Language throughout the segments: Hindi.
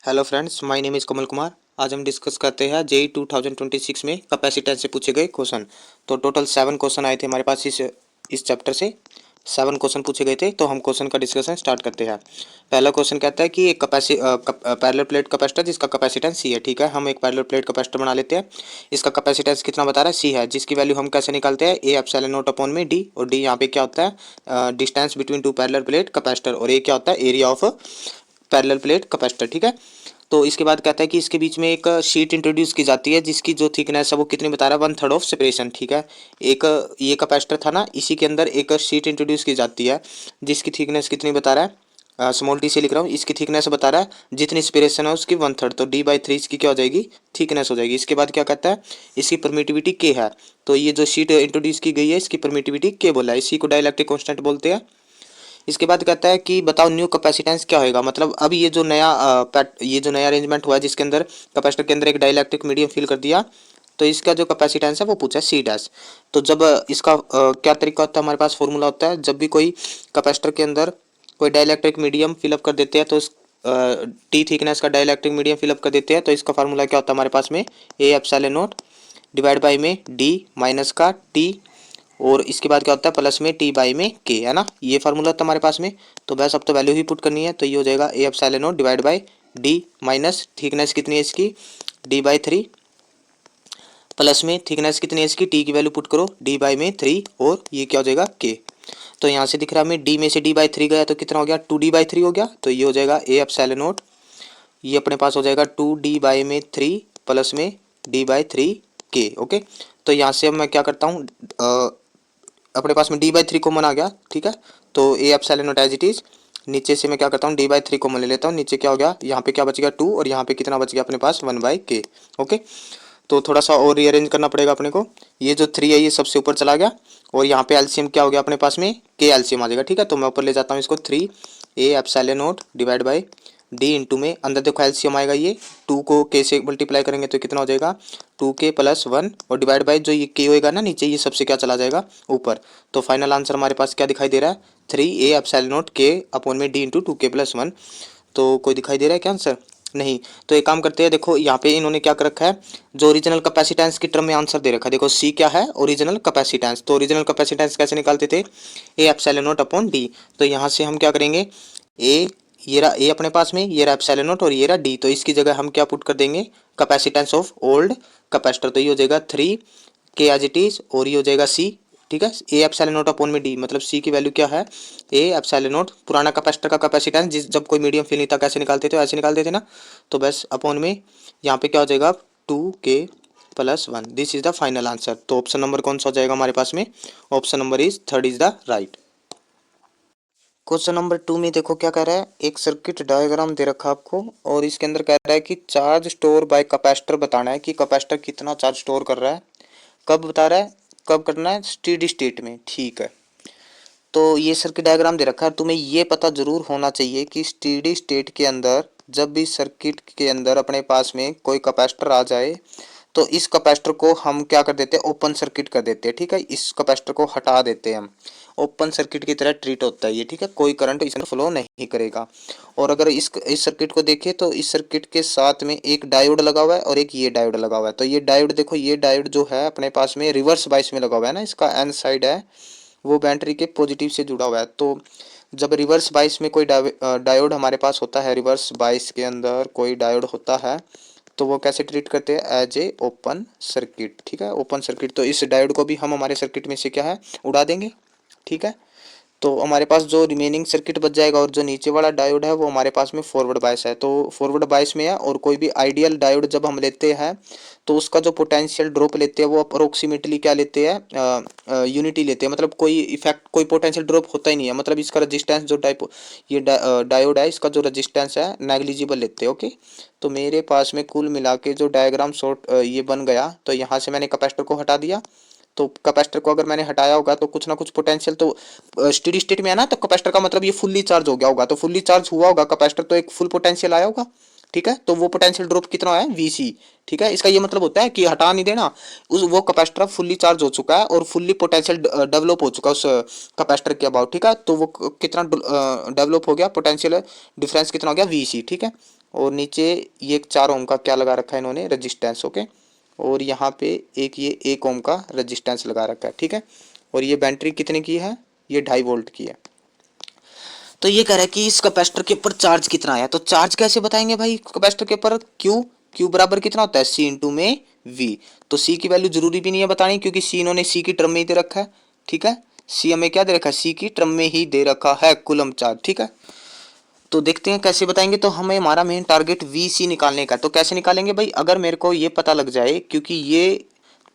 Hello friends, my name is Kamal Kumar. आज हम डिस्कस करते हैं जेई 2026 में कैपेसिटेंस से पूछे गए क्वेश्चन। तो टोटल 7 क्वेश्चन आए थे हमारे पास इस चैप्टर से। 7 क्वेश्चन पूछे गए थे, तो हम क्वेश्चन का डिस्कशन स्टार्ट करते हैं। पहला क्वेश्चन कहता है कि एक पैरेलल प्लेट कैपेसिटर जिसका कैपेसिटेंस सी है। ठीक है, हम एक पैरेलल प्लेट कैपेसिटर बना लेते हैं। इसका कैपेसिटेंस कितना बता रहा है? सी है, जिसकी वैल्यू हम कैसे निकालते हैं? ए एप्सिलॉन नॉट अपॉन में डी, और डी यहाँ पे क्या होता है? Distance between two parallel plate capacitor, और ए क्या होता है? Area of parallel plate capacitor. ठीक है, तो इसके बाद कहता है कि इसके बीच में एक शीट इंट्रोड्यूस की जाती है जिसकी जो थिकनेस है वो कितनी बता रहा है? 1/3 ऑफ सेपरेशन। ठीक है, एक ये कैपेसिटर था ना, इसी के अंदर एक शीट इंट्रोड्यूस की जाती है जिसकी थिकनेस कितनी बता रहा है? स्मॉल टी से लिख रहा हूँ। इसकी थिकनेस बता रहा है जितनी सेपरेशन है उसकी 1/3, तो D/3 इसकी क्या हो जाएगी? थिकनेस हो जाएगी। इसके बाद क्या कहता है? इसकी परमिटिविटी के है, तो ये जो शीट इंट्रोड्यूस की गई है इसकी परमिटिविटी के बोला है। इसी को डाइलेक्ट्रिक कांस्टेंट बोलते हैं। इसके बाद कहता है कि बताओ न्यू कैपेसिटेंस क्या होगा। मतलब अब ये जो नया अरेंजमेंट हुआ है जिसके अंदर कैपेसिटर के अंदर एक डाइलेक्ट्रिक मीडियम फिल कर दिया, तो इसका जो कैपेसिटेंस है वो पूछा सी डैश। तो जब इसका क्या तरीका होता है? हमारे पास फॉर्मूला होता है, जब भी कोई कैपेसिटर के अंदर कोई डाइलेक्ट्रिक मीडियम फिलअप कर देते हैं तो टी थिकनेस का डाइलेक्ट्रिक मीडियम फिलअप कर देते हैं, तो इसका फार्मूला क्या होता है हमारे पास में? ए एप्सिलॉन नॉट डिवाइड बाई में डी माइनस का टी, और इसके बाद क्या होता है? प्लस में टी बाई में के, है ना। ये फार्मूला था हमारे पास में। तो बस अब तो वैल्यू ही पुट करनी है, तो ये हो जाएगा ए epsilon not divide by D minus thickness कितनी है इसकी? D/3, प्लस में थिकनेस कितनी है इसकी? टी की वैल्यू पुट करो D/3, और ये क्या हो जाएगा? के। तो यहाँ से दिख रहा है हमें डी में से D/3 गया तो कितना हो गया? 2D/3 हो गया। तो ये हो जाएगा ए एप्सिलॉन नॉट, ये अपने पास हो जाएगा 2D/3 प्लस में D/3 के। ओके, तो यहाँ से अब मैं क्या करता हूँ, अपने पास में D/3 कॉमन आ गया। ठीक है, तो A epsilon not as it is, नीचे से मैं क्या करता हूँ? D/3 कॉमन ले लेता हूँ। नीचे क्या हो गया? यहाँ पे क्या बच गया? 2, और यहाँ पे कितना बच गया अपने पास? 1/k। ओके, तो थोड़ा सा और रीअरेंज करना पड़ेगा अपने को। ये जो 3 है ये सबसे ऊपर चला गया, और यहाँ पे एलसीएम क्या हो गया अपने पास में? के एलसीएम आ जाएगा। ठीक है, तो मैं ऊपर ले जाता हूँ इसको। 3 ए epsilon not divide by D into में अंदर देखो एलसीएम आएगा, ये 2 को के से मल्टीप्लाई करेंगे तो कितना हो जाएगा? 2k + 1, और डिवाइड बाई जो ये के होएगा ना नीचे, ये सबसे क्या चला जाएगा? ऊपर। तो फाइनल आंसर हमारे पास क्या दिखाई दे रहा है? 3 ए एप्सिलॉन नॉट के अपॉन में डी इंटू 2k + 1। तो कोई दिखाई दे रहा है क्या आंसर? नहीं। तो एक काम करते हैं, देखो यहाँ पे इन्होंने क्या कर रखा है, जो ओरिजिनल कैपेसिटेंस की टर्म में आंसर दे रखा है। देखो सी क्या है? Original capacitance. तो ओरिजिनल कैपेसिटेंस कैसे निकालते थे? ए एप्सिलॉन नॉट अपॉन डी। तो यहाँ से हम क्या करेंगे? ए, ये रहा ए अपने पास में, ये रहा एप्सिलॉन नॉट, और ये रहा डी। तो इसकी जगह हम क्या पुट कर देंगे? Capacitance of old capacitor. तो ये हो जाएगा 3k एज इट इज, और ये हो जाएगा सी। ठीक है, ए एप्सिलॉन नॉट अपॉन में डी, मतलब सी की वैल्यू क्या है? ए एप्सिलॉन नॉट, पुराना कैपेसिटर का कैपेसिटेंस जिस जब कोई मीडियम फिल नहीं था कैसे निकालते थे? ऐसे निकालते थे ना। तो बस अपॉन में यहाँ पे क्या हो जाएगा? 2k + 1। This is the final answer. तो ऑप्शन नंबर कौन सा हो जाएगा हमारे पास में? Option number is 3 is the right. Question number 2 में देखो क्या कह रहा है, एक सर्किट डायग्राम दे रखा आपको, और इसके अंदर कह रहा है कि चार्ज स्टोर बाय कैपेसिटर बताना है कि कैपेसिटर कितना चार्ज स्टोर कर रहा है। कब बता रहा है? कब करना है? स्टेडी स्टेट में। ठीक है, तो ये सर्किट डायग्राम दे रखा है। तुम्हें ये पता जरूर होना चाहिए कि स्टेडी स्टेट के अंदर जब भी सर्किट के अंदर अपने पास में कोई कैपेसिटर आ जाए तो इस कैपेसिटर को हम क्या कर देते हैं? ओपन सर्किट कर देते हैं। ठीक है, इस कैपेसिटर को हटा देते हैं हम। ओपन सर्किट की तरह ट्रीट होता है ये। ठीक है, कोई करंट इसमें फ्लो नहीं करेगा। और अगर इस सर्किट को देखें तो इस सर्किट के साथ में एक डायोड लगा हुआ है और एक ये डायोड लगा हुआ है। तो ये डायोड देखो, ये डायोड जो है अपने पास में रिवर्स बाइस में लगा हुआ है ना, इसका एन साइड है वो बैटरी के पॉजिटिव से जुड़ा हुआ है। तो जब रिवर्स बाइस में कोई डायोड हमारे पास होता है, रिवर्स बाइस के अंदर कोई डायोड होता है, तो वो कैसे ट्रीट करते हैं? As a open circuit. ठीक है, ओपन सर्किट। तो इस डायोड को भी हम हमारे सर्किट में से क्या है? उड़ा देंगे। ठीक है, तो हमारे पास जो रिमेनिंग सर्किट बच जाएगा, और जो नीचे वाला डायोड है वो हमारे पास में फॉरवर्ड बायस है। तो फॉरवर्ड बायस में है, और कोई भी आइडियल डायोड जब हम लेते हैं तो उसका जो पोटेंशियल ड्रॉप लेते हैं वो अप्रोक्सीमेटली क्या लेते हैं? यूनिटी लेते हैं। मतलब कोई इफेक्ट, कोई पोटेंशियल ड्रॉप होता ही नहीं है। मतलब इसका रजिस्टेंस जो टाइप ये डायोड है, इसका जो रजिस्टेंस है नेग्लिजिबल लेते हैं। ओके, तो मेरे पास में कुल मिला के जो डायग्राम शॉर्ट ये बन गया, तो यहाँ से मैंने कैपेसिटर को हटा दिया। तो कैपेसिटर को अगर मैंने हटाया होगा तो कुछ ना कुछ पोटेंशियल तो स्टेडी स्टेट में है ना, तो कैपेसिटर का मतलब ये फुल्ली चार्ज हो गया होगा। तो फुल्ली चार्ज हुआ होगा कैपेसिटर, तो एक फुल पोटेंशियल आया होगा। ठीक है, तो वो पोटेंशियल ड्रॉप कितना है? Vc। ठीक है, इसका ये मतलब होता है कि हटा नहीं देना, उस वो कैपेसिटर फुल्ली चार्ज हो चुका है और फुल्ली पोटेंशियल डेवलप हो चुका है उस कैपेसिटर के अबाउट। ठीक है, तो वो कितना डेवलप हो गया? पोटेंशियल डिफरेंस कितना हो गया? Vc। ठीक है, और नीचे ये 4 ओम का क्या लगा रखा है इन्होंने, रजिस्टेंस। ओके, और यहाँ पे एक ये 1 ओम का रजिस्टेंस लगा रखा है, ठीक है। और ये बैटरी कितने की है, ये 2.5 वोल्ट की है। तो ये कह रहा है कि इस कैपेसिटर के ऊपर चार्ज कितना आया। तो चार्ज कैसे बताएंगे भाई कैपेसिटर के ऊपर, क्यू बराबर कितना होता है, सी इंटू में वी। तो सी की वैल्यू जरूरी भी नहीं है बतानी, क्योंकि सी इन्होंने सी की टर्म में ही दे रखा है, ठीक है। सी हमें क्या दे रखा है, सी की टर्म में ही दे रखा है, कूलम चार्ज, ठीक है। तो देखते हैं कैसे बताएंगे। तो हमें हमारा मेन टारगेट वी सी निकालने का। तो कैसे निकालेंगे भाई, अगर मेरे को ये पता लग जाए, क्योंकि ये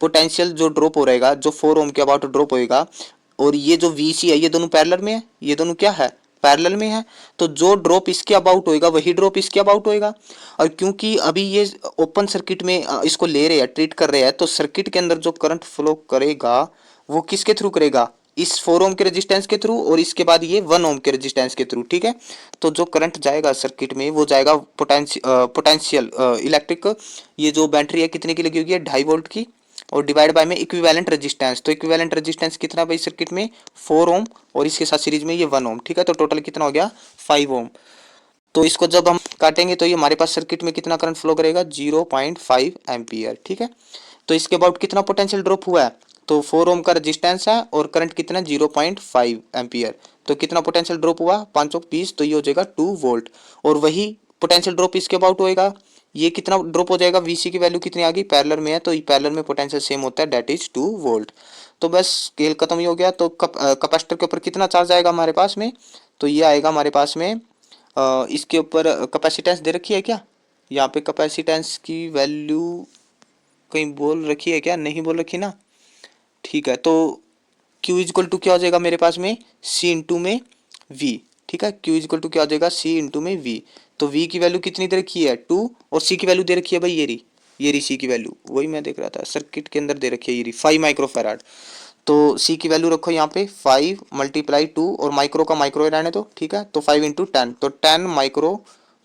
पोटेंशियल जो ड्रॉप हो रहेगा, जो 4 ओम के अबाउट ड्रॉप होएगा, और ये जो वी सी है ये दोनों पैरेलल में है, ये दोनों क्या है, पैरेलल में है। तो जो ड्रॉप इसके अबाउट होएगा वही ड्रॉप इसके अबाउट होएगा। और क्योंकि अभी ये ओपन सर्किट में इसको ले रहे हैं, ट्रीट कर रहे हैं, तो सर्किट के अंदर जो करंट फ्लो करेगा वो किसके थ्रू करेगा, इस 4 ओम के रेजिस्टेंस के थ्रू, और इसके बाद ये 1 ओम के रेजिस्टेंस के थ्रू, ठीक है। तो जो करंट जाएगा सर्किट में वो जाएगा पोटेंशियल इलेक्ट्रिक, ये जो बैटरी है कितने की लगी होगी है, 2.5 वोल्ट की, और डिवाइड बाय में इक्विवेलेंट रेजिस्टेंस। तो इक्विवेलेंट रेजिस्टेंस कितना भाई सर्किट में, 4 ओम, और इसके साथ सीरीज में ये 1 ओम, ठीक है। तो टोटल कितना हो गया, 5 ओम। तो इसको जब हम काटेंगे तो ये हमारे पास सर्किट में कितना करंट फ्लो करेगा, 0.5 एम्पियर, ठीक है। तो इसके अबाउट कितना पोटेंशियल ड्रॉप हुआ है, तो 4 ओम का रेजिस्टेंस है और करंट कितना 0.5 एम्पियर। तो कितना पोटेंशियल ड्रॉप हुआ, 520, तो ये हो जाएगा 2 वोल्ट। और वही पोटेंशियल ड्रॉप इसके अबाउट होएगा, ये कितना ड्रॉप हो जाएगा, वीसी की वैल्यू कितनी आ गई, पैरेलल में है, तो पैरेलल में पोटेंशियल सेम होता है, दैट इज 2 वोल्ट। तो बस खेल खत्म ही हो गया। तो कैपेसिटर के ऊपर कितना चार्ज आएगा हमारे पास में, तो ये आएगा हमारे पास में इसके ऊपर कैपेसिटेंस दे रखी है क्या, यहाँ पे कैपेसिटेंस की वैल्यू कहीं बोल रखी है क्या, नहीं बोल रखी ना, ठीक है। तो Q इजक्वल टू क्या हो जाएगा मेरे पास में, C इंटू में V, ठीक है। Q इजक्वल टू क्या हो जाएगा, C इंटू में V। तो V की वैल्यू कितनी दे रखी है, 2, और C की वैल्यू दे रखी है भाई ये रही C की वैल्यू, वही मैं देख रहा था सर्किट के अंदर दे रखी है, ये रही 5 माइक्रोफैराड। तो C की वैल्यू रखो यहाँ पे 5 मल्टीप्लाई 2, और माइक्रो का माइक्रो रहने दो, ठीक है। तो 5 इंटू 10, तो 10 माइक्रो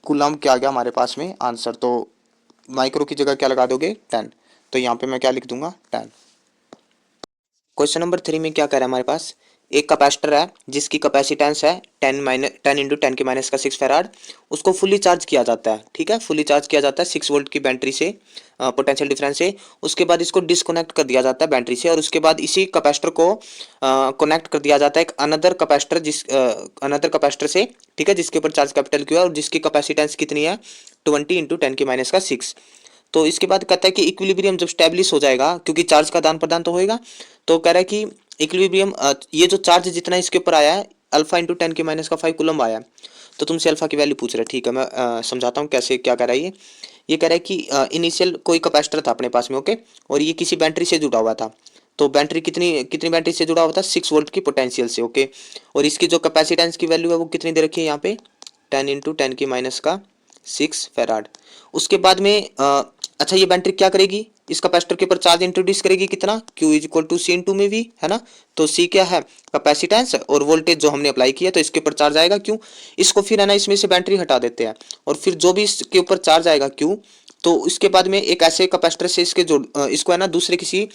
कूलम क्या आ गया हमारे पास में आंसर। तो माइक्रो की जगह क्या लगा दोगे, 10। तो यहाँ पे मैं क्या लिख दूंगा, 10। क्वेश्चन नंबर 3 में क्या कह रहा है हमारे पास, एक कैपेसिटर है जिसकी कैपेसिटेंस है 10 इंटू 10 के माइनस का 6 फैराड। उसको फुली चार्ज किया जाता है, ठीक है, फुली चार्ज किया जाता है 6 वोल्ट की बैटरी से, पोटेंशियल डिफरेंस से। उसके बाद इसको डिसकनेक्ट कर दिया जाता है बैटरी से, और उसके बाद इसी कैपेसिटर को कनेक्ट कर दिया जाता है एक अनदर कैपेसिटर से, ठीक है, जिसके ऊपर चार्ज कैपिटल क्यू है और जिसकी कैपेसिटेंस कितनी है 20 इंटू 10 के माइनस का 6। तो इसके बाद कहता है कि इक्विलिब्रियम जब स्टैब्लिश हो जाएगा, क्योंकि चार्ज का आदान प्रदान तो होएगा, तो कह रहा है कि इक्विलिब्रियम, ये जो चार्ज जितना इसके ऊपर आया है अल्फा इंटू 10 के माइनस का 5 कूलम आया है। तो तुमसे अल्फा की वैल्यू पूछ रहा है, ठीक है, मैं समझाता हूँ कैसे क्या कह रहा है ये कह रहा है कि इनिशियल कोई कैपेसिटर था अपने पास में, ओके, और ये किसी बैटरी से जुड़ा हुआ था। तो बैटरी कितनी कितनी बैटरी से जुड़ा हुआ था, 6 वोल्ट की पोटेंशियल से, ओके। और इसकी जो कैपेसिटेंस की वैल्यू है वो कितनी दे रखी है यहाँ पे, 10 इंटू 10 की माइनस का 6 फैराड। उसके बाद में अच्छा, ये बैटरी क्या करेगी, इस कैपेसिटर के ऊपर चार्ज इंट्रोड्यूस करेगी कितना, Q equal to C into में V, है ना। तो C क्या है, कैपेसिटेंस, और वोल्टेज जो हमने अप्लाई किया, तो इसके ऊपर चार्ज आएगा Q। इसको फिर है ना इसमें से बैटरी हटा देते हैं, और फिर जो भी इसके ऊपर चार्ज आएगा Q, तो इसके बाद में एक ऐसे कैपेसिटर से इसके जोड़ इसको है ना दूसरे किसी,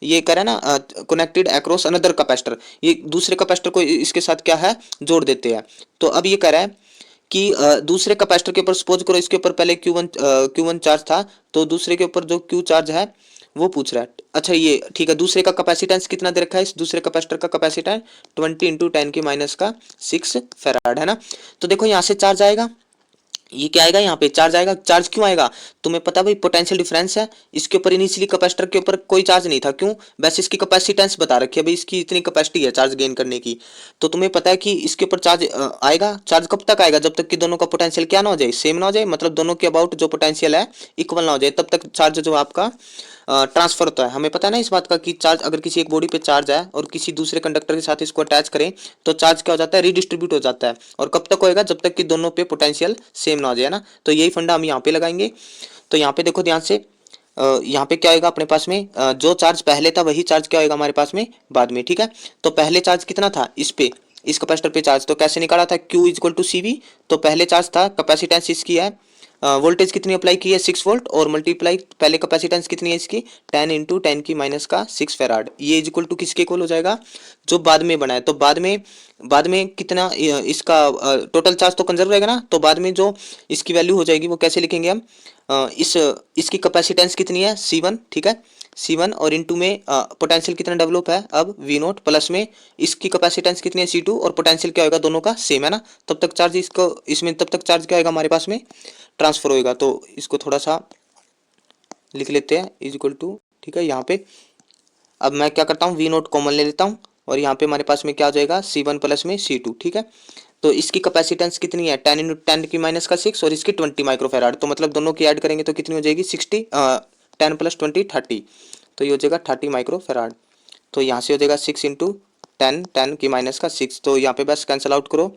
ये करें ना कनेक्टेड अक्रॉस अनदर कैपेसिटर, ये दूसरे कैपेसिटर को इसके साथ क्या है जोड़ देते हैं। तो अब ये कह रहा है कि दूसरे कैपेसिटर के ऊपर सपोज करो इसके ऊपर पहले Q1 चार्ज था, तो दूसरे के ऊपर जो Q चार्ज है वो पूछ रहा है। अच्छा ये ठीक है, दूसरे का कैपेसिटेंस कितना दे रखा है, इस दूसरे कैपेसिटर का कैपेसिटेंस 20 इंटू 10 की माइनस का 6 फैराड, है ना। तो देखो यहाँ से चार्ज आएगा, ये क्या आएगा, यहाँ पे चार्ज आएगा। चार्ज क्यों आएगा, तुम्हें पता भाई पोटेंशियल डिफरेंस है, इसके ऊपर इनिशियली कैपेसिटर के ऊपर कोई चार्ज नहीं था, क्यों, बस इसकी कैपेसिटेंस बता रखी है भाई, इसकी इतनी कैपेसिटी है चार्ज गेन करने की। तो तुम्हें पता है कि इसके ऊपर चार्ज आएगा। चार्ज कब तक आएगा, जब तक कि दोनों का पोटेंशियल क्या ना हो जाए, सेम ना हो जाए, मतलब दोनों के अबाउट जो पोटेंशियल है इक्वल ना हो जाए, तब तक चार्ज जो आपका ट्रांसफर होता है। हमें पता है ना इस बात का कि चार्ज अगर किसी एक बॉडी पे चार्ज है और किसी दूसरे कंडक्टर के साथ इसको अटैच करें, तो चार्ज क्या हो जाता है, रीडिस्ट्रीब्यूट हो जाता है। और कब तक होएगा, जब तक कि दोनों पे पोटेंशियल सेम ना हो जाए ना। तो यही फंडा हम यहाँ पे लगाएंगे। तो यहाँ पे देखो ध्यान से, यहाँ पे क्या होगा अपने पास में, जो चार्ज पहले था वही चार्ज क्या होगा हमारे पास में बाद में, ठीक है। तो पहले चार्ज कितना था इस पे, इस कैपेसिटर पे चार्ज, तो कैसे निकाला था, Q इक्वल टू CV। तो पहले चार्ज था, कैपेसिटेंस इसकी है, वोल्टेज कितनी अप्लाई की है 6 वोल्ट, और मल्टीप्लाई पहले कैपेसिटेंस कितनी है इसकी 10 इंटू 10 की माइनस का 6 फैराड। ये इज इक्वल टू किसके इक्वल हो जाएगा, जो बाद में बना है। तो बाद में बाद में कितना इसका टोटल चार्ज तो कंजर्व रहेगा ना, तो बाद में जो इसकी वैल्यू हो जाएगी वो कैसे लिखेंगे हम, इसकी कैपेसिटेंस कितनी है C1, ठीक है C1, और इनटू में पोटेंशियल कितना डेवलप है अब V0, प्लस में इसकी कैपेसिटेंस कितनी है C2, और पोटेंशियल क्या होगा, दोनों का सेम है ना, तब तक चार्ज इसको इसमें तब तक चार्ज क्या होगा हमारे पास में ट्रांसफर होएगा। तो इसको थोड़ा सा लिख लेते हैं इज इक्वल टू, ठीक है। यहाँ पे अब मैं क्या करता हूँ, V0 कॉमन ले लेता हूँ, और यहाँ पे हमारे पास में क्या हो जाएगा C1 प्लस में C2, ठीक है। तो इसकी कैपेसिटेंस कितनी है 10 इंटू 10 की माइनस का 6, और इसकी 20 माइक्रोफेराड, तो मतलब दोनों की ऐड करेंगे तो कितनी हो जाएगी 60, 10 प्लस 20 30, तो ये हो जाएगा 30 माइक्रोफेराड। तो यहाँ से हो जाएगा 6 इंटू 10 की माइनस का 6, तो यहाँ पे बस कैंसिल आउट करो,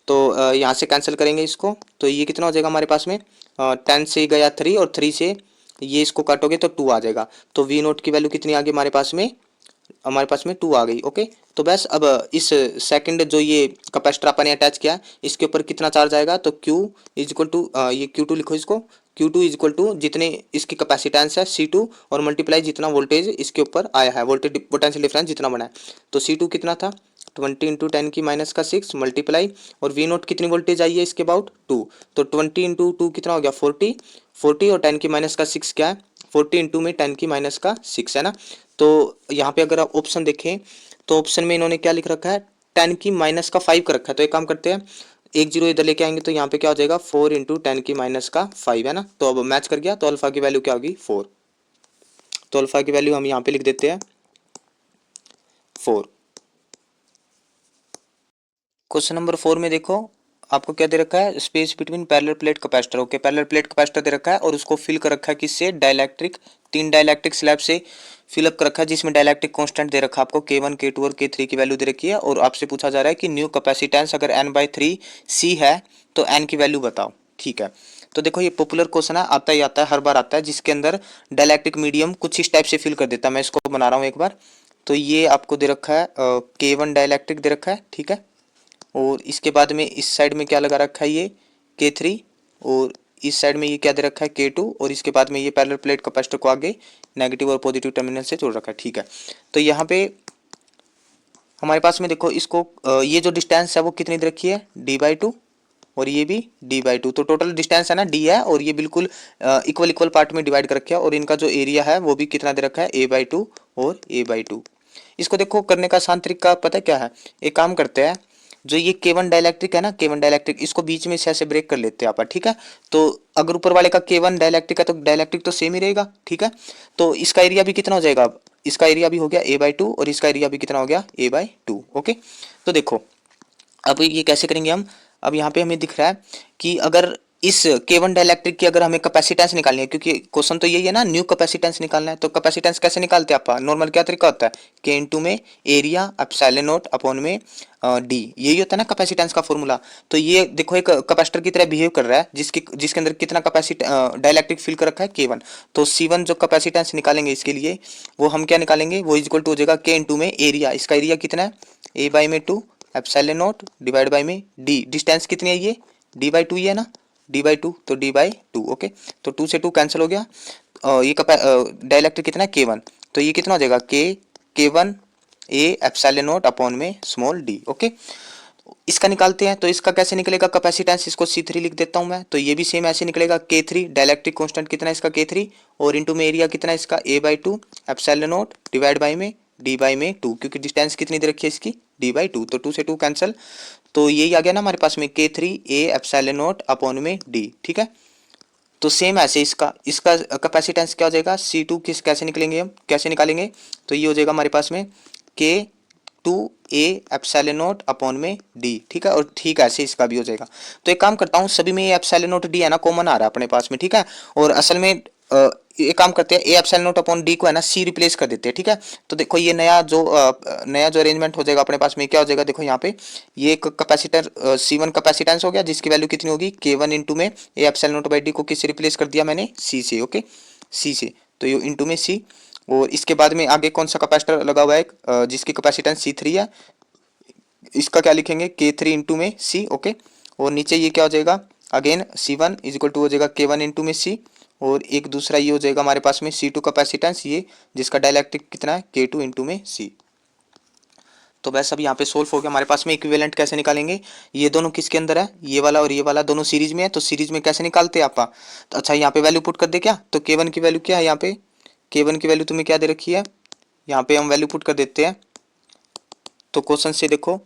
तो यहाँ से कैंसिल करेंगे इसको, तो ये कितना हो जाएगा हमारे पास में 10 से गया 3, और 3 से ये इसको काटोगे तो 2 आ जाएगा। तो V0 की वैल्यू कितनी आ गई हमारे पास में 2 आ गई, ओके। तो बस अब इस सेकंड जो ये कैपेसिटर अपन ने अटैच किया इसके ऊपर कितना चार्ज आएगा, तो Q इज इक्वल टू ये Q2 लिखो इसको, Q2 इज इक्वल टू जितने इसकी कैपेसिटेंस है C2 और मल्टीप्लाई जितना वोल्टेज इसके ऊपर आया है, वोल्टेज पोटेंशियल डिफरेंस जितना बना है। तो C2 कितना था 20 इंटू 10 की माइनस का 6 मल्टीप्लाई, और V0 कितनी वोल्टेज आई है इसके अबाउट 2, तो 20 इंटू 2 कितना हो गया 40, 40 और 10 की माइनस का 6 क्या है 40 इंटू में 10 की माइनस का 6 है ना। तो यहाँ पे अगर आप ऑप्शन देखें तो ऑप्शन में इन्होंने क्या लिख रखा है 10 की माइनस का 5 कर रखा है। तो एक काम करते हैं, एक जीरो इधर लेके आएंगे तो यहाँ पे क्या हो जाएगा 4 इंटू 10 की माइनस का 5 है ना। तो अब मैच कर गया, तो अल्फा की वैल्यू क्या होगी 4, तो अल्फा की वैल्यू हम यहाँ पे लिख देते हैं 4। क्वेश्चन नंबर 4 में देखो आपको क्या दे रखा है, space between parallel plate capacitor, okay parallel plate capacitor दे रखा है और उसको फिल कर रखा है किससे, डाइलेक्ट्रिक, 3 डाइलेक्ट्रिक स्लैब से फिलअप कर रखा है, जिसमें डाइलेक्ट्रिक कांस्टेंट दे रखा है आपको K1 K2 और K3 की वैल्यू दे रखी है, और आपसे पूछा जा रहा है कि न्यू कैपेसिटेंस अगर n/3 C है तो n की वैल्यू बताओ, ठीक है। तो देखो ये पॉपुलर क्वेश्चन है, आता ही आता है, हर बार आता है, जिसके अंदर डाइलेक्ट्रिक मीडियम कुछ इस टाइप से फिल कर देता है। मैं इसको बना रहा हूँ एक बार, तो ये आपको दे रखा है K1 डाइलेक्ट्रिक दे रखा है, ठीक है, और इसके बाद में इस साइड में क्या लगा रखा है ये K3, और इस साइड में ये क्या दे रखा है K2, और इसके बाद में ये पैरेलल प्लेट कैपेसिटर को आगे नेगेटिव और पॉजिटिव टर्मिनल से जोड़ रखा है, ठीक है। तो यहाँ पे हमारे पास में देखो इसको ये जो डिस्टेंस है वो कितनी दे रखी है D/2, और ये भी D/2, तो टोटल डिस्टेंस है ना D है, और ये बिल्कुल इक्वल इक्वल पार्ट में डिवाइड कर रखा है, और इनका जो एरिया है वो भी कितना दे रखा है A/2 और A/2। इसको देखो करने का आसान तरीका पता है क्या है, एक काम करते हैं, जो ये K1 डाइलेक्ट्रिक है ना, K1 डाइलेक्ट्रिक इसको बीच में से ऐसे ब्रेक कर लेते हैं आप, ठीक है। तो अगर ऊपर वाले का K1 डाइलेक्ट्रिक है तो डाइलेक्ट्रिक तो सेम ही रहेगा, ठीक है। तो इसका एरिया भी कितना हो जाएगा, अब इसका एरिया भी हो गया A/2, और इसका एरिया भी कितना हो गया A/2, ओके। तो देखो अब ये कैसे करेंगे हम, अब यहाँ पे हमें दिख रहा है कि अगर इस K1 डाइलेक्ट्रिक की अगर हमें कैपेसिटेंस निकालनी है, क्योंकि क्वेश्चन तो यही है ना, न्यू कैपेसिटेंस निकालना है, तो कैपेसिटेंस कैसे निकालते हैं आप, नॉर्मल क्या तरीका होता है K इंटू में एरिया एप्सिलॉन नॉट अपॉन में D, यही होता है ना कैपेसिटेंस का फॉर्मूला। तो ये देखो एक कैपेसिटर की तरह बिहेव कर रहा है, जिसके अंदर कितना कैपेसिटी डाइलेक्ट्रिक फिल कर रखा है K1, तो C1 जो कैपेसिटेंस निकालेंगे इसके लिए वो हम क्या निकालेंगे, वो इज इक्वल टू हो जाएगा K इंटू में एरिया, इसका एरिया कितना है A/2 epsilon not divide by में D, डिस्टेंस कितनी है ये D/2 ही है ना, D/2, तो D/2, ओके। तो 2 से 2 कैंसिल हो गया, ये डाइलेक्ट्रिक कितना है K1, तो ये कितना हो जाएगा K1 A epsilon not upon में स्मॉल d, ओके। इसका निकालते हैं, तो इसका कैसे निकलेगा कैपेसिटेंस, इसको C3 लिख देता हूं मैं, तो ये भी सेम ऐसे निकलेगा K3 डाइलेक्ट्रिक कांस्टेंट कितना है इसका K3, और इनटू में एरिया कितना है इसका A/2 epsilon not divide by में D/2, क्योंकि डिस्टेंस कितनी दे रखी है इसकी D/2, तो 2 से 2 कैंसिल, तो यही आ गया ना हमारे पास में K3 A epsilon not upon में D, ठीक है। तो सेम ऐसे इसका इसका कैपेसिटेंस क्या हो जाएगा C2 कैसे निकलेंगे हम, कैसे निकालेंगे, तो ये हो जाएगा हमारे पास में K2 A epsilon not upon में D, ठीक है, और ठीक ऐसे इसका भी हो जाएगा। तो एक काम करता हूँ, सभी में ये एप्सिलॉन नॉट D है ना कॉमन आ रहा है अपने पास में, ठीक है, और असल में एक काम करते हैं A epsilon not upon D को है ना C रिप्लेस कर देते हैं, ठीक है। तो देखो ये नया जो अरेंजमेंट हो जाएगा अपने पास में क्या हो जाएगा, देखो यहाँ पे ये एक कैपेसिटर C1 कैपेसिटेंस हो गया, जिसकी वैल्यू कितनी होगी K1 इंटू में A epsilon not by D को किससे रिप्लेस कर दिया मैंने C से, ओके C से, तो ये इंटू में C, और इसके बाद में आगे कौन सा कैपेसिटर लगा हुआ है जिसकी कैपेसिटेंस C3 है, इसका क्या लिखेंगे K3 इंटू में C, ओके। और नीचे ये क्या हो जाएगा again C1 is equal to हो जाएगा K1 इंटू में C, और एक दूसरा ये हो जाएगा हमारे पास में C2 कैपेसिटेंस, ये जिसका डाइलेक्ट्रिक कितना है K2 इंटू में C। तो बस अब यहाँ पे सोल्व हो गया हमारे पास में। इक्विवेलेंट कैसे निकालेंगे, ये दोनों किसके अंदर है, ये वाला और ये वाला दोनों सीरीज में है, तो सीरीज में कैसे निकालते हैं आपा। तो अच्छा यहाँ पे वैल्यू पुट कर दे क्या, तो K1 की वैल्यू क्या है यहाँ पे, K1 की वैल्यू तुम्हें क्या दे रखी है, यहाँ पे हम वैल्यू पुट कर देते हैं। तो क्वेश्चन से देखो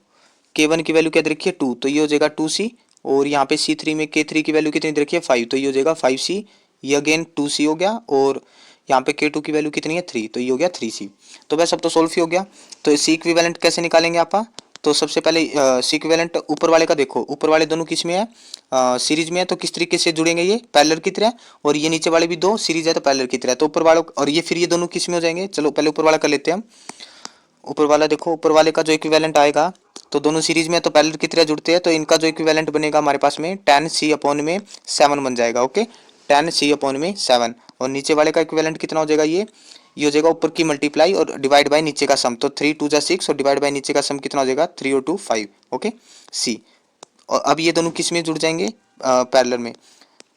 K1 की वैल्यू क्या दे रखी है 2, तो ये हो जाएगा 2C, और यहाँ पे C3 में K3 की वैल्यू कितनी दे रखी है 5, तो ये हो जाएगा 5C, ये अगेन 2C हो गया, और यहाँ पे K2 की वैल्यू कितनी है 3, तो ये हो गया 3C। तो बस अब तो सोल्व ही हो गया। तो C इक्विवेलेंट कैसे निकालेंगे आप, तो सबसे पहले C इक्विवेलेंट ऊपर वाले का देखो, ऊपर वाले दोनों किस में है, सीरीज में है, तो किस तरीके से जुड़ेंगे, ये पैरेलल की तरह, और ये नीचे वाले भी दो सीरीज है तो पैरेलल की तरह, तो ऊपर वालों और ये फिर ये दोनों किस में हो जाएंगे। चलो पहले ऊपर वाला कर लेते हैं हम। ऊपर वाला देखो, ऊपर वाले का जो इक्विवेलेंट आएगा, तो दोनों सीरीज में तो पैरेलल की तरह जुड़ते हैं, तो इनका जो इक्विवेलेंट बनेगा हमारे पास में 10C/7 बन जाएगा। ओके 10C/7, और नीचे वाले का इक्विवेलेंट कितना हो जाएगा, ये हो जाएगा ऊपर की मल्टीप्लाई और डिवाइड बाय नीचे का सम, तो 3 2 जा 6 और डिवाइड बाय नीचे का सम कितना हो जाएगा 3 और 2 5। ओके सी, और अब ये दोनों किस में जुड़ जाएंगे, पैरेलल में।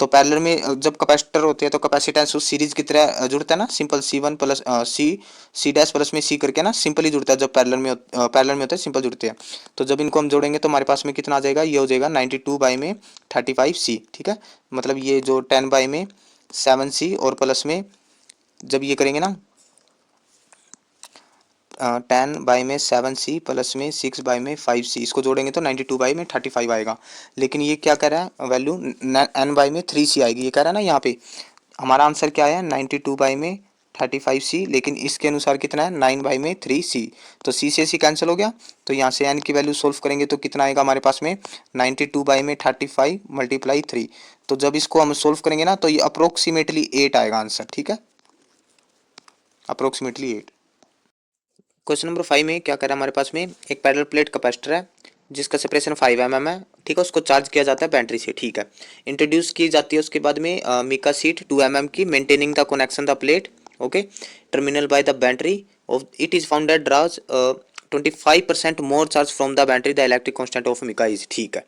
तो पैरेलल में जब कैपेसिटर होते हैं तो कैपेसिटेंस उस सीरीज की तरह जुड़ता है ना, simple C1 plus C dash plus में C करके ना, सिंपल ही जुड़ता है जब पैरेलल में होता है, सिंपल जुड़ते हैं। तो जब इनको हम जोड़ेंगे तो हमारे पास में कितना आ जाएगा, ये हो जाएगा 92/35C। ठीक है, मतलब ये जो 10/7C और प्लस में जब ये करेंगे ना 10/7C प्लस में 6/5C, इसको जोड़ेंगे तो 92/35 आएगा। लेकिन ये क्या कह रहा है, वैल्यू n/3C आएगी, ये कह रहा है ना यहाँ पे। हमारा आंसर क्या है 92/35C, लेकिन इसके अनुसार कितना है 9/3C, तो C से C कैंसिल हो गया। तो यहाँ से n की वैल्यू सोल्व करेंगे तो कितना आएगा हमारे पास में 92/35 × 3। तो जब इसको हम सोल्व करेंगे ना तो ये अप्रोक्सीमेटली 8 आएगा आंसर। ठीक है, अप्रोक्सीमेटली 8। क्वेश्चन नंबर 5 में क्या कर रहा है हमारे पास में, एक पैरेलल प्लेट कैपेसिटर है जिसका सेपरेशन 5 mm है। ठीक है, उसको चार्ज किया जाता है बैटरी से। ठीक है, इंट्रोड्यूस की जाती है उसके बाद में मिका सीट 2 mm की, maintaining the connection the plate. Okay, terminal by the battery of it is found that draws 25% more charge from the battery the electric constant of mica is. ठीक है,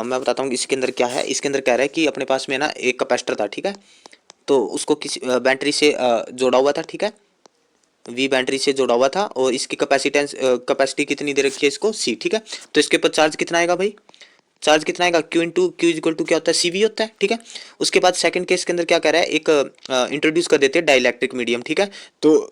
मैं बताता हूँ इसके अंदर क्या है। इसके अंदर कह रहा है कि अपने पास में ना एक कैपेसिटर था। ठीक है, तो उसको किसी बैटरी से जोड़ा हुआ था। ठीक है, वी बैटरी से जुड़ा हुआ था, और इसकी कैपेसिटी कितनी दे रखी है इसको C। ठीक है, तो इसके ऊपर चार्ज कितना आएगा भाई, चार्ज कितना आएगा Q इक्वल टू क्या होता है CV होता है। ठीक है, उसके बाद सेकंड केस के अंदर क्या कह रहा है, एक इंट्रोड्यूस कर देते हैं डाइलेक्ट्रिक मीडियम। ठीक है, तो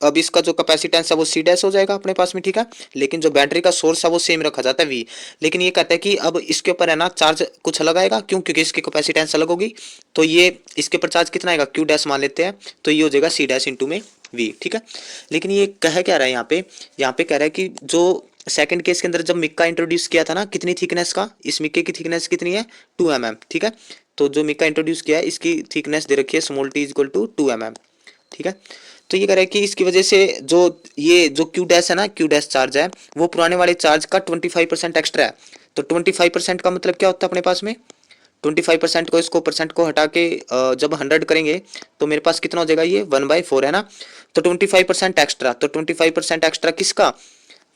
अब इसका जो कैपेसिटेंस है वो C डैश हो जाएगा अपने पास में। ठीक है, लेकिन जो बैटरी का सोर्स है वो सेम रखा जाता है V। लेकिन ये कहता है कि अब इसके ऊपर है ना चार्ज कुछ अलग आएगा, क्यों, क्योंकि इसकी कैपेसिटेंस अलग होगी। तो ये इसके ऊपर चार्ज कितना आएगा Q डैश मान लेते हैं, तो ये हो जाएगा C डैश इंटू में V। ठीक है, लेकिन ये कह क्या रहा है यहाँ पे कह रहा है कि जो सेकंड केस के अंदर जब मिक्का इंट्रोड्यूस किया था ना, कितनी थिकनेस का, इस मिक्के की थिकनेस कितनी है 2 mm। ठीक है, तो जो मिक्का इंट्रोड्यूस किया है इसकी थिकनेस दे रखी है small t equal to 2 mm। ठीक है, तो ये कह रहा है कि इसकी वजह से जो क्यू डैश है ना, क्यू डैश चार्ज है वो पुराने वाले चार्ज का 25% एक्स्ट्रा है। तो 25% का मतलब क्या होता है अपने पास में, 25% को इसको परसेंट को हटा के जब 100 करेंगे तो मेरे पास कितना हो जाएगा, ये 1/4 है ना। तो 25% एक्स्ट्रा, तो 25% एक्स्ट्रा किसका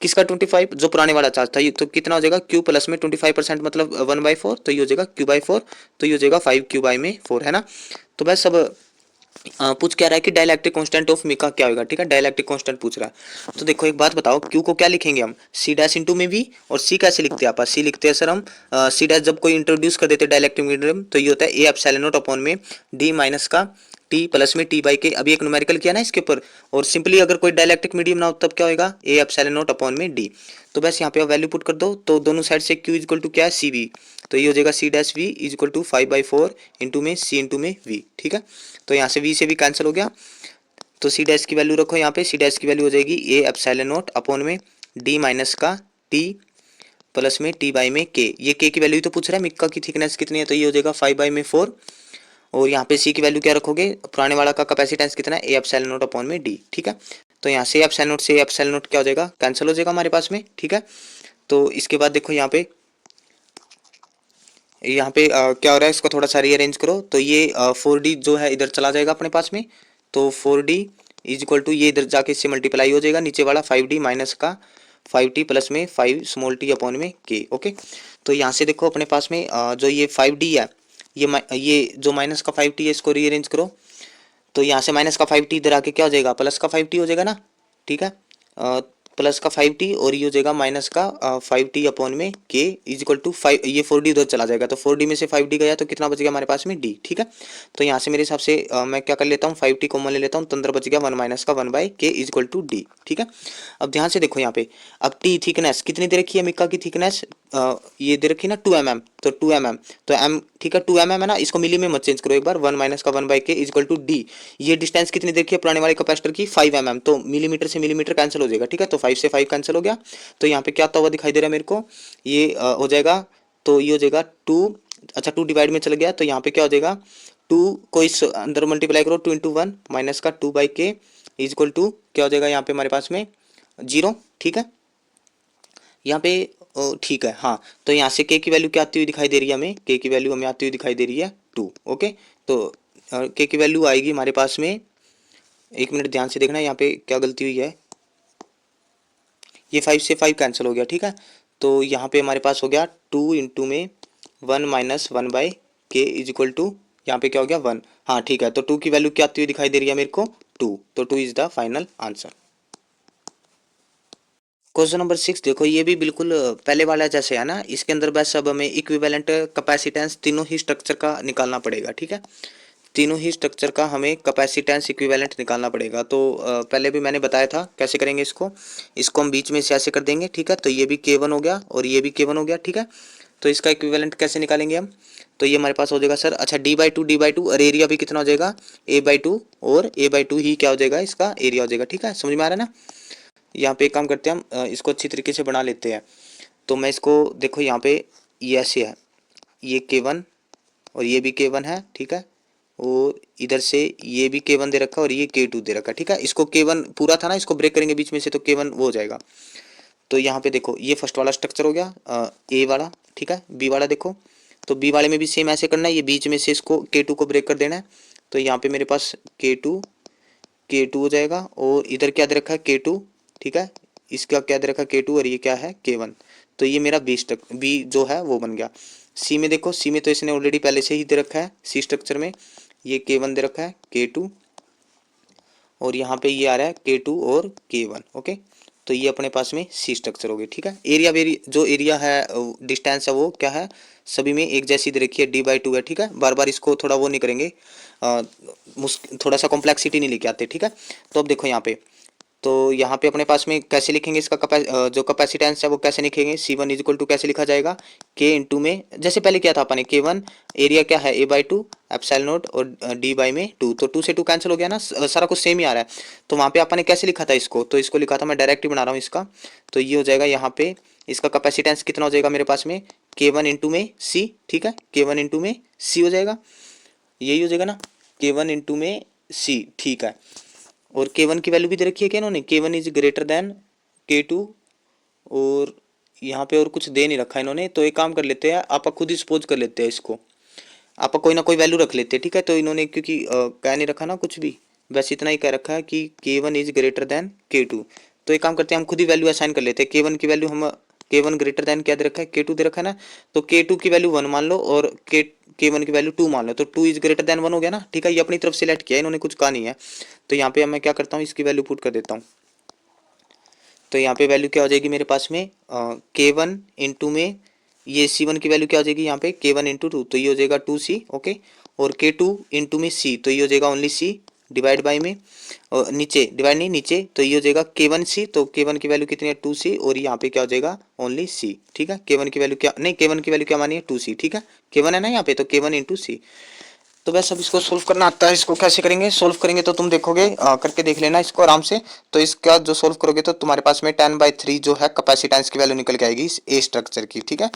किसका 25, जो पुराने वाला चार्ज था, ये तो कितना हो जाएगा Q प्लस में 25% मतलब 1/4, तो ये हो जाएगा Q/4, तो ये हो जाएगा 5Q/4 है ना। तो बस अब पूछ क्या रहा है कि डाइलेक्ट्रिक कांस्टेंट ऑफ मिका क्या होगा। ठीक है, डाइलेक्ट्रिक कांस्टेंट पूछ रहा है। तो देखो एक बात बताओ, Q को क्या लिखेंगे हम C डैश इंटू में V, और C कैसे लिखते हैं आप, C लिखते हैं सर हम C डैश जब कोई इंट्रोड्यूस कर देते हैं डाइलेक्ट्रिक मीडियम, तो ये होता है A एप्सिलॉन नॉट अपॉन में D माइनस का T प्लस में T/K। अभी एक न्यूमेरिकल किया ना इसके ऊपर, और सिंपली अगर कोई डाइलेक्ट्रिक मीडियम ना हो तब क्या होगा A एप्सिलॉन नॉट अपॉन में D। तो बस यहाँ पे आप वैल्यू पुट कर दो, तो दोनों साइड से Q इक्वल टू क्या है CV, तो ये हो जाएगा C dash V is equal to 5/4 into में C इंटू में V। ठीक है, तो यहाँ से V से भी कैंसिल हो गया, तो C डैश की वैल्यू रखो यहाँ पे, C डैश की वैल्यू हो जाएगी A एप्सिलॉन नॉट अपॉन में D माइनस का T प्लस में T/K। ये K की वैल्यू तो पूछ रहा है, मिक्का की थिकनेस कितनी है, तो ये हो जाएगा 5/4, और यहाँ पे C की वैल्यू क्या रखोगे, पुराने वाला का कैपेसिटेंस कितना है A एप्सिलॉन नॉट अपॉन में D। ठीक है, तो यहाँ से एप्सिलॉन नॉट से एप्सिलॉन नॉट क्या हो जाएगा, कैंसिल हो जाएगा हमारे पास में। ठीक है, तो इसके बाद देखो यहाँ पे क्या हो रहा है, इसको थोड़ा सा रीअरेंज करो, तो ये 4D जो है इधर चला जाएगा अपने पास में, तो 4D इज इक्वल टू ये इधर जाके इससे मल्टीप्लाई हो जाएगा, नीचे वाला 5D माइनस का 5T प्लस में 5 स्मॉल t अपॉन में K। ओके, तो यहाँ से देखो अपने पास में जो ये 5D है, ये जो माइनस का 5T है इसको रीअरेंज करो, तो यहाँ से माइनस का 5T इधर आके क्या हो जाएगा, प्लस का 5T हो जाएगा ना। ठीक है, प्लस का 5t और ये हो जाएगा माइनस का 5t अपॉन में k इज इक्वल टू 5, ये 4d उधर चला जाएगा तो 4d में से 5d गया तो कितना बच गया हमारे पास में d। ठीक है, तो यहाँ से मेरे हिसाब से मैं क्या कर लेता हूँ 5t कॉमन ले लेता हूँ तो अंदर बच गया 1 माइनस का 1/k is equal to d। ठीक है, अब ध्यान से देखो यहाँ पे, अब t थिकनेस कितनी दे रखी है मिक्का की थिकनेस, ये दे रखी है ना 2 mm, तो 2 mm तो m, ठीक है 2 mm है ना, इसको मिली में मत चेंज करो एक बार, 1 माइनस का 1/k is equal to d। ये डिस्टेंस कितनी देखी है पुराने वाले कैपेसिटर की 5 mm, तो मिलीमीटर से मिलीमीटर कैंसिल हो जाएगा। ठीक है, तो 5 से 5 कैंसिल हो गया, तो यहाँ पे क्या आता हुआ दिखाई दे रहा है मेरे को, ये हो जाएगा, तो ये हो जाएगा 2, अच्छा 2 डिवाइड में चल गया तो यहाँ पे क्या हो जाएगा 2 को इस अंदर मल्टीप्लाई करो 2 इंटू 1 माइनस का 2/k इज इक्वल टू क्या हो जाएगा यहाँ पे हमारे पास में 0। ठीक है, यहाँ पे ठीक है, हाँ तो यहाँ से k की वैल्यू क्या आती हुई दिखाई दे रही है हमें, k की वैल्यू हमें आती हुई दिखाई दे रही है 2। ओके, तो k की वैल्यू आएगी हमारे पास में, एक मिनट ध्यान से देखना यहाँ पे क्या गलती हुई है, ये 5 से 5 कैंसिल हो गया। ठीक है, तो यहाँ पे हमारे पास हो गया 2 इंटू में 1 minus 1/k is equal to यहाँ पे क्या हो गया 1। हाँ ठीक है, तो 2 की वैल्यू क्या आती हुई दिखाई दे रही है मेरे को 2, तो 2 is the final answer. Question number 6 देखो, ये भी बिल्कुल पहले वाला जैसे है ना, इसके अंदर बस अब हमें इक्विवेलेंट कैपेसिटेंस तीनों ही स्ट्रक्चर का निकालना पड़ेगा। ठीक है, तीनों ही स्ट्रक्चर का हमें कैपेसिटेंस इक्विवेलेंट निकालना पड़ेगा। तो पहले भी मैंने बताया था कैसे करेंगे इसको हम बीच में से ऐसे कर देंगे। ठीक है, तो ये भी K1 हो गया और ये भी K1 हो गया। ठीक है, तो इसका इक्विवेलेंट कैसे निकालेंगे हम, तो ये हमारे पास हो जाएगा सर, अच्छा d/2 और एरिया भी कितना हो जाएगा a/2, और a/2 ही क्या हो जाएगा इसका एरिया हो जाएगा। ठीक है, समझ में आ रहा है ना। यहाँ पे एक काम करते हैं हम, इसको अच्छी तरीके से बना लेते हैं। तो मैं इसको देखो यहाँ पे ये ऐसे है, ये K1 और ये भी K1 है। ठीक है, और इधर से ये भी K1 दे रखा है और ये K2 दे रखा है। ठीक है, इसको K1 पूरा था ना, इसको ब्रेक करेंगे बीच में से तो K1 वो हो जाएगा। तो यहाँ पे देखो ये फर्स्ट वाला स्ट्रक्चर हो गया A वाला। ठीक है, B वाला देखो, तो B वाले में भी सेम ऐसे करना है, ये बीच में से इसको K2 को ब्रेक कर देना है। तो यहाँ पे मेरे पास K2 हो जाएगा और इधर क्या दे रखा है K2। ठीक है, इसका क्या दे रखा है K2 और ये क्या है K1, तो ये मेरा बी जो है वो बन गया। सी में देखो, सी में तो इसने ऑलरेडी पहले से ही दे रखा है, सी स्ट्रक्चर में ये K1 दे रखा है, K2 और यहाँ पे ये आ रहा है K2 और K1। ओके, तो ये अपने पास में सी स्ट्रक्चर हो गई। ठीक है, एरिया जो एरिया है डिस्टेंस है वो क्या है, सभी में एक जैसी दे रखी है d/2 है। ठीक है, बार बार इसको थोड़ा वो नहीं करेंगे, थोड़ा सा कॉम्प्लेक्सिटी नहीं लेके आते। ठीक है, तो अब देखो यहाँ पे, तो यहाँ पे अपने पास में कैसे लिखेंगे इसका जो कैपेसिटेंस है वो कैसे लिखेंगे, C1 इज इक्वल टू कैसे लिखा जाएगा K इंटू में, जैसे पहले किया था अपने K1 एरिया क्या है a/2 एप्सिलॉन नॉट और d/2, तो 2 से 2 कैंसिल हो गया ना, सारा कुछ सेम ही आ रहा है। तो वहाँ पे अपन ने कैसे लिखा था इसको, तो इसको लिखा था, मैं डायरेक्ट ही बना रहा हूँ इसका, तो ये हो जाएगा यहाँ पे इसका कैपेसिटेंस कितना हो जाएगा मेरे पास में K1 इंटू में C। ठीक है, K1 इंटू में C हो जाएगा, यही हो जाएगा ना, K1 इंटू में C। ठीक है, और K1 की वैल्यू भी दे रखी है क्या इन्होंने, K1 is greater than K2, और यहाँ पे और कुछ दे नहीं रखा इन्होंने। तो एक काम कर लेते हैं, आप खुद ही सपोज कर लेते हैं इसको, आप कोई ना कोई वैल्यू रख लेते हैं। ठीक है, तो इन्होंने क्योंकि कह नहीं रखा ना कुछ भी, बस इतना ही कह रखा है कि K1 is greater than K2। तो एक काम करते हैं, हम खुद ही वैल्यू असाइन कर लेते हैं। K1 की वैल्यू हम K1 ग्रेटर देन क्या दे रखा है K2 दे रखा है ना, तो K2 की वैल्यू 1 मान लो और K1 की वैल्यू 2 मान लो, तो 2 इज ग्रेटर देन 1 हो गया ना। ठीक है, ये अपनी तरफ सेलेक्ट किया, इन्होंने कुछ कहा नहीं है। तो यहाँ पे मैं क्या करता हूँ, इसकी वैल्यू पुट कर देता हूँ। तो यहाँ पे वैल्यू क्या हो जाएगी मेरे पास में K1 इंटू में ये C1 की वैल्यू क्या हो जाएगी यहाँ पे K1 इंटू 2, तो ये हो जाएगा 2C। ओके, और K2 इंटू में C, तो ये हो जाएगा ओनली C डिवाइड बाई में, और नीचे डिवाइड नहीं नीचे, तो ये हो जाएगा K1C, तो K1 की वैल्यू कितनी है 2C, और यहाँ पे क्या हो जाएगा ओनली C। ठीक है, K1 की वैल्यू क्या नहीं, K1 की वैल्यू क्या मानी है 2C। ठीक है, K1 है ना यहाँ पे, तो K1 इंटू C। तो बस अब इसको सोल्व करना आता है, इसको कैसे करेंगे, सोल्व करेंगे तो तुम देखोगे, करके देख लेना इसको आराम से। तो इसका जो सोल्व करोगे तो तुम्हारे पास में 10/3 जो है कैपेसिटेंस की वैल्यू निकल के आएगी इस ए स्ट्रक्चर की। ठीक है,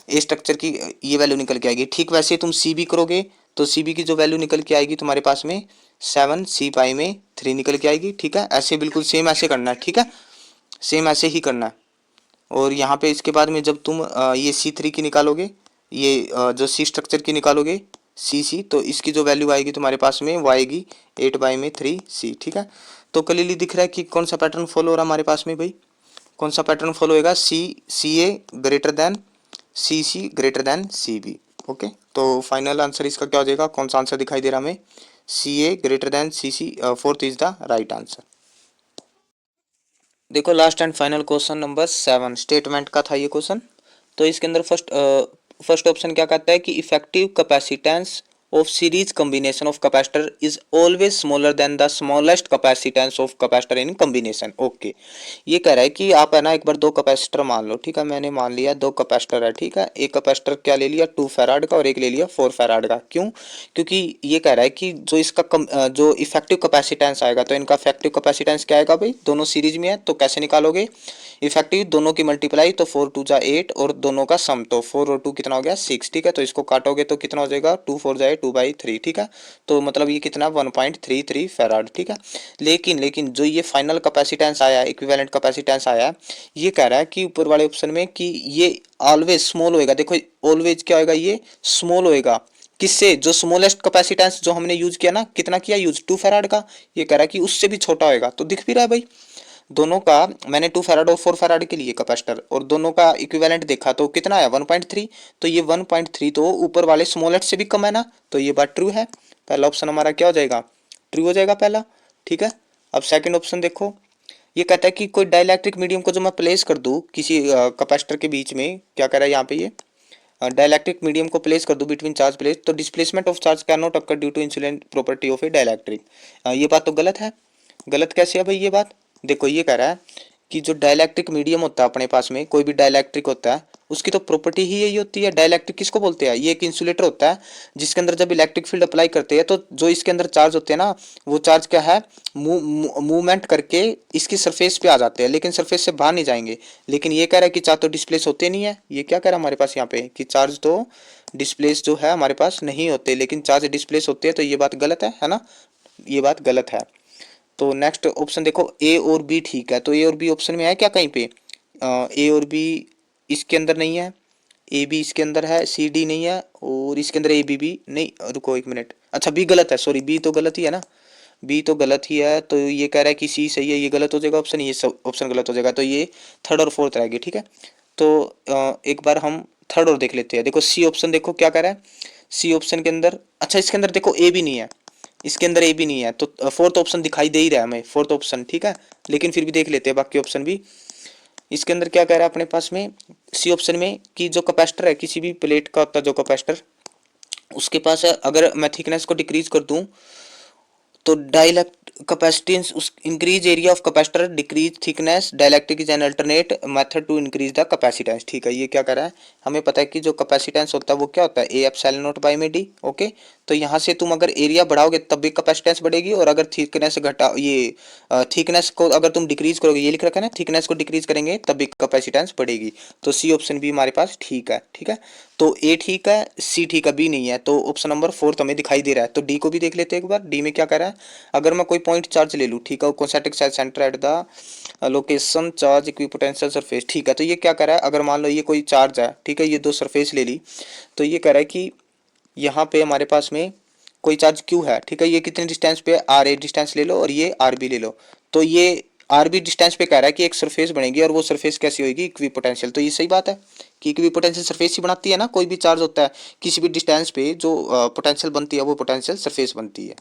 ए स्ट्रक्चर की ये वैल्यू निकल के आएगी। ठीक वैसे तुम सी बी करोगे तो सी बी की जो वैल्यू निकल के आएगी तुम्हारे पास में 7C/3 निकल के आएगी। ठीक है, ऐसे बिल्कुल सेम ऐसे करना है। ठीक है, सेम ऐसे ही करना है। और यहाँ पे इसके बाद में जब तुम ये C3 की निकालोगे, ये जो सी स्ट्रक्चर की निकालोगे C तो इसकी जो वैल्यू आएगी तुम्हारे पास में वो आएगी 8/3C। ठीक है, तो क्लियरली दिख रहा है कि कौन सा पैटर्न फॉलो हो रहा है हमारे पास में भाई, कौन सा पैटर्न फॉलो होएगा, CA greater than CC greater than CB। Okay, तो फाइनल आंसर इसका क्या हो जाएगा, कौन सा आंसर दिखाई दे रहा हमें, CA greater than CC, fourth is the right answer. देखो last and final question number 7 statement का था ये क्वेश्चन। तो इसके अंदर फर्स्ट ऑप्शन क्या कहता है कि effective capacitance of series combination of capacitor is always smaller than the smallest capacitance of capacitor in combination. Okay, ये कह रहा है कि आप है ना एक बार दो कैपेसिटर मान लो, ठीक है, मैंने मान लिया दो कैपेसिटर है, ठीक है, एक कैपेसिटर क्या ले लिया 2 फैराड का और एक ले लिया 4 फैराड का। क्यों? क्योंकि ये कह रहा है कि जो इसका जो इफेक्टिव कैपेसिटेंस आएगा, तो इनका इफेक्टिव कैपेसिटेंस क्या आएगा भाई, दोनों सीरीज में है तो कैसे निकालोगे, इफेक्टिव दोनों की मल्टीप्लाई, तो 4 2 जा 8 और दोनों का सम, तो 4 और 2 कितना हो गया 6, ठीक है, तो इसको काटोगे तो कितना हो जाएगा 2 4 जाए 2/3, ठीक है, तो मतलब ये कितना 1.33 फैराड, ठीक है। लेकिन जो ये फाइनल कैपेसिटेंस आया, इक्विवेलेंट कैपेसिटेंस आया, ये कह रहा है कि ऊपर वाले ऑप्शन में कि ये ऑलवेज स्मॉल होएगा। देखो ऑलवेज क्या होएगा, ये स्मॉल होएगा किससे, जो स्मॉलेस्ट कैपेसिटेंस जो हमने यूज किया ना, कितना किया यूज 2 फैराड का, ये कह रहा है कि उससे भी छोटा होएगा। तो दिख भी रहा है भाई, दोनों का मैंने 2 फैराड और 4 फैराड के लिए कैपेसिटर और दोनों का इक्विवेलेंट देखा तो कितना आया 1.3, तो ये 1.3 तो ऊपर वाले स्मॉलेस्ट से भी कम है ना, तो ये बात ट्रू है। पहला ऑप्शन हमारा क्या हो जाएगा, ट्रू हो जाएगा पहला, ठीक है। अब सेकंड ऑप्शन देखो, ये कहता है कि कोई डाइलेक्ट्रिक मीडियम को जो मैं प्लेस कर दूं किसी कैपेसिटर के बीच में, क्या कह रहा है यहाँ पे, ये डाइलेक्ट्रिक मीडियम को प्लेस कर दूं बिटवीन चार्ज प्लेस, तो displacement of charge can not occur due to insulant property of a dielectric. ये बात तो गलत है। गलत कैसे है भाई ये बात, देखो ये कह रहा है कि जो डाइलेक्ट्रिक मीडियम होता है अपने पास में, कोई भी डाइलेक्ट्रिक होता है उसकी तो प्रॉपर्टी ही यही होती है। डाइलेक्ट्रिक किसको बोलते हैं, ये एक इंसुलेटर होता है जिसके अंदर जब इलेक्ट्रिक फील्ड अप्लाई करते हैं तो जो इसके अंदर चार्ज होते हैं ना, वो चार्ज क्या है, मूवमेंट करके इसकी सरफेस पे आ जाते हैं, लेकिन सरफेस से बाहर नहीं जाएंगे। लेकिन ये कह रहा है कि चार्ज तो डिस्प्लेस होते नहीं है, ये क्या कह रहा है हमारे पास यहाँ पे कि चार्ज तो डिस्प्लेस जो है हमारे पास नहीं होते, लेकिन चार्ज डिस्प्लेस होते हैं, तो ये बात गलत है ना, ये बात गलत है। तो नेक्स्ट ऑप्शन देखो ए और बी ठीक है, तो ए और बी ऑप्शन में है क्या कहीं पे, ए और बी इसके अंदर नहीं है, ए बी इसके अंदर है, सी डी नहीं है, और इसके अंदर ए बी भी नहीं, रुको एक मिनट, अच्छा बी गलत है, सॉरी बी तो गलत ही है ना, बी तो गलत ही है, तो ये कह रहा है कि सी सही है, ये गलत हो जाएगा ऑप्शन, ये सब ऑप्शन गलत हो जाएगा, तो ये थर्ड और फोर्थ रहेगी, ठीक है। तो एक बार हम थर्ड और देख लेते हैं। देखो सी ऑप्शन देखो क्या कह रहा है, सी ऑप्शन के अंदर, अच्छा इसके अंदर देखो ए भी नहीं है, इसके अंदर ए भी नहीं है, तो फोर्थ ऑप्शन दिखाई दे ही रहा है हमें, फोर्थ ऑप्शन, ठीक है, लेकिन फिर भी देख लेते हैं बाकी ऑप्शन भी। इसके अंदर क्या कह रहा है अपने पास में सी ऑप्शन में कि जो कैपेसिटर है किसी भी प्लेट का होता है जो कैपेसिटर, उसके पास है, अगर मैं थिकनेस को डिक्रीज कर दूं तो डाइलेक्ट कैपेसिटेंस उस increase area of capacitor decrease thickness, dielectric is an alternate method to increase the capacitance, ठीक है। ये क्या कर रहा है, हमें पता है कि जो कैपेसिटेंस होता है वो क्या होता है ए एप्सिलॉन नॉट बाई में डी, ओके। तो यहाँ से तुम अगर एरिया बढ़ाओगे तब भी कैपेसिटेंस बढ़ेगी, और अगर थिकनेस घटा ये थिकनेस को अगर तुम डिक्रीज करोगे, ये लिख रखा है ना, थिकनेस को डिक्रीज करेंगे तब भी कैपेसिटेंस बढ़ेगी। तो सी ऑप्शन भी हमारे पास ठीक है, ठीक है। तो ए ठीक है, सी ठीक है, बी नहीं है, तो ऑप्शन नंबर फोर्थ हमें दिखाई दे रहा है। तो डी को भी देख लेते हैं एक बार, डी में क्या कर रहा है, अगर मैं कोई पॉइंट चार्ज ले लूँ, ठीक है, concentric centre at the location charge equipotential surface, ठीक है, तो ये क्या कर रहा है, अगर मान लो ये कोई चार्ज है, ठीक है, ये दो सरफेस ले ली, तो ये कह रहा है कि यहाँ पे हमारे पास में कोई चार्ज क्यू है, ठीक है, ये कितने डिस्टेंस पे आर ए डिस्टेंस ले लो और ये आर बी ले लो, तो ये आर बी डिस्टेंस पे कह रहा है कि एक सरफेस बनेगी, और वो सरफेस कैसी होगी, इक्विपोटेंशियल। तो ये सही बात है कि इक्विपोटेंशियल सरफेस ही बनाती है ना, कोई भी चार्ज होता है किसी भी डिस्टेंस पे जो पोटेंशियल बनती है वो पोटेंशियल सरफेस बनती है।